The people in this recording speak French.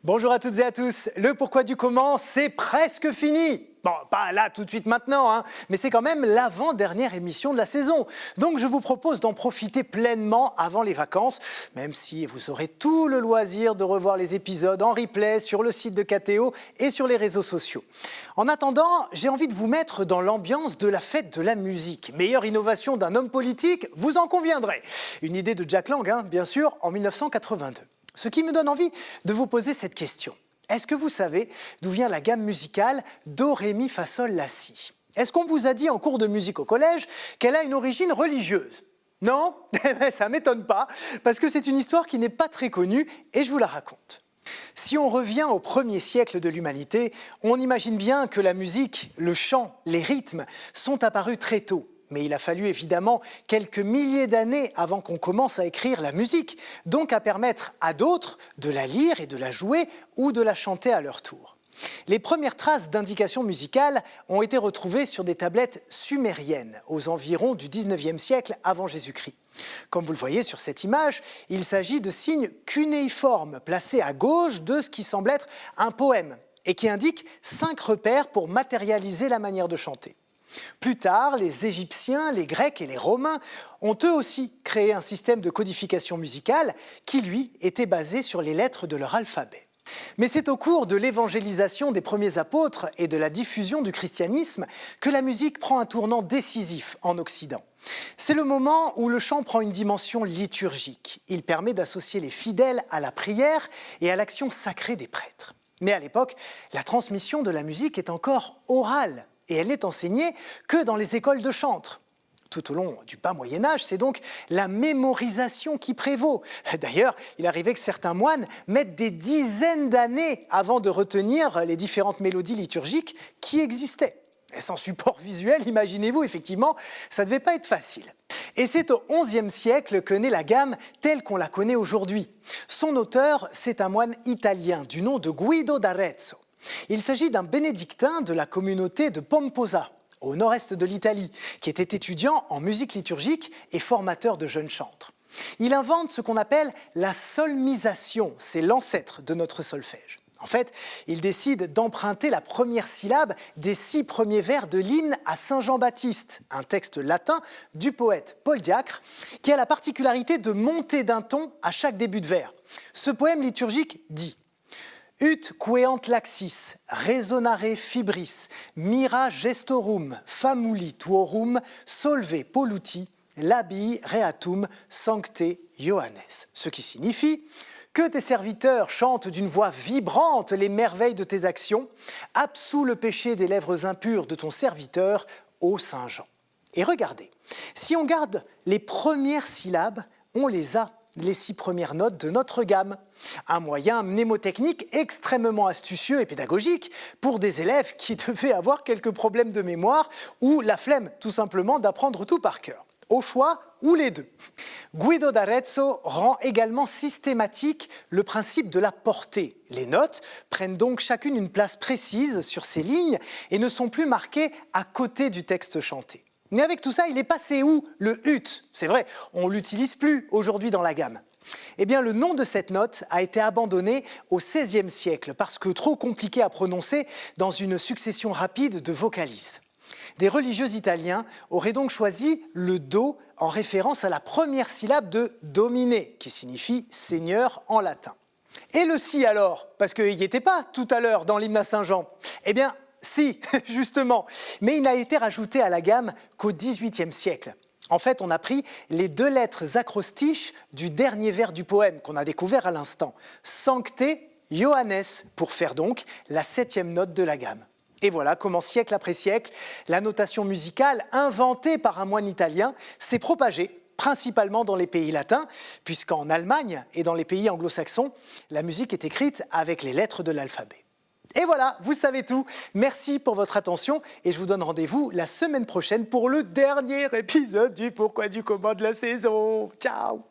Bonjour à toutes et à tous, le pourquoi du comment, c'est presque fini. Bon, pas là tout de suite maintenant, mais c'est quand même l'avant-dernière émission de la saison. Donc je vous propose d'en profiter pleinement avant les vacances, même si vous aurez tout le loisir de revoir les épisodes en replay sur le site de KTO et sur les réseaux sociaux. En attendant, j'ai envie de vous mettre dans l'ambiance de la fête de la musique. Meilleure innovation d'un homme politique, vous en conviendrez. Une idée de Jack Lang, bien sûr, en 1982. Ce qui me donne envie de vous poser cette question. Est-ce que vous savez d'où vient la gamme musicale Do, Ré, Mi, Fa, Sol, La, Si? Est-ce qu'on vous a dit en cours de musique au collège qu'elle a une origine religieuse? Non? Ça ne m'étonne pas, parce que c'est une histoire qui n'est pas très connue et je vous la raconte. Si on revient au premier siècle de l'humanité, on imagine bien que la musique, le chant, les rythmes sont apparus très tôt. Mais il a fallu évidemment quelques milliers d'années avant qu'on commence à écrire la musique, donc à permettre à d'autres de la lire et de la jouer ou de la chanter à leur tour. Les premières traces d'indications musicales ont été retrouvées sur des tablettes sumériennes aux environs du 19e siècle avant Jésus-Christ. Comme vous le voyez sur cette image, il s'agit de signes cunéiformes placés à gauche de ce qui semble être un poème et qui indiquent 5 repères pour matérialiser la manière de chanter. Plus tard, les Égyptiens, les Grecs et les Romains ont eux aussi créé un système de codification musicale qui, lui, était basé sur les lettres de leur alphabet. Mais c'est au cours de l'évangélisation des premiers apôtres et de la diffusion du christianisme que la musique prend un tournant décisif en Occident. C'est le moment où le chant prend une dimension liturgique. Il permet d'associer les fidèles à la prière et à l'action sacrée des prêtres. Mais à l'époque, la transmission de la musique est encore orale. Et elle n'est enseignée que dans les écoles de chantre. Tout au long du bas Moyen-Âge, c'est donc la mémorisation qui prévaut. D'ailleurs, il arrivait que certains moines mettent des dizaines d'années avant de retenir les différentes mélodies liturgiques qui existaient. Et sans support visuel, imaginez-vous, effectivement, ça ne devait pas être facile. Et c'est au XIe siècle que naît la gamme telle qu'on la connaît aujourd'hui. Son auteur, c'est un moine italien du nom de Guido d'Arezzo. Il s'agit d'un bénédictin de la communauté de Pomposa, au nord-est de l'Italie, qui était étudiant en musique liturgique et formateur de jeunes chantres. Il invente ce qu'on appelle la solmisation, c'est l'ancêtre de notre solfège. En fait, il décide d'emprunter la première syllabe des 6 premiers vers de l'hymne à Saint Jean-Baptiste, un texte latin du poète Paul Diacre, qui a la particularité de monter d'un ton à chaque début de vers. Ce poème liturgique dit Ut queant laxis, resonare fibris, mira gestorum, famuli tuorum, solve polluti, labii reatum, sancte Ioannes. Ce qui signifie que tes serviteurs chantent d'une voix vibrante les merveilles de tes actions, absous le péché des lèvres impures de ton serviteur, ô Saint Jean. Et regardez, si on garde les premières syllabes, on les a. Les 6 premières notes de notre gamme. Un moyen mnémotechnique extrêmement astucieux et pédagogique pour des élèves qui devaient avoir quelques problèmes de mémoire ou la flemme tout simplement d'apprendre tout par cœur. Au choix, ou les deux. Guido d'Arezzo rend également systématique le principe de la portée. Les notes prennent donc chacune une place précise sur ces lignes et ne sont plus marquées à côté du texte chanté. Mais avec tout ça, il est passé où le ut? C'est vrai, on ne l'utilise plus aujourd'hui dans la gamme. Eh bien, le nom de cette note a été abandonné au XVIe siècle parce que trop compliqué à prononcer dans une succession rapide de vocalises. Des religieux italiens auraient donc choisi le Do en référence à la première syllabe de domine, qui signifie Seigneur en latin. Et le Si alors? Parce qu'il n'y était pas tout à l'heure dans l'hymne à Saint-Jean. Eh bien, si, justement, mais il n'a été rajouté à la gamme qu'au XVIIIe siècle. En fait, on a pris les 2 lettres acrostiches du dernier vers du poème qu'on a découvert à l'instant, Sancte Ioannes, pour faire donc la 7e note de la gamme. Et voilà comment, siècle après siècle, la notation musicale, inventée par un moine italien, s'est propagée, principalement dans les pays latins, puisqu'en Allemagne et dans les pays anglo-saxons, la musique est écrite avec les lettres de l'alphabet. Et voilà, vous savez tout. Merci pour votre attention et je vous donne rendez-vous la semaine prochaine pour le dernier épisode du Pourquoi du comment de la saison. Ciao!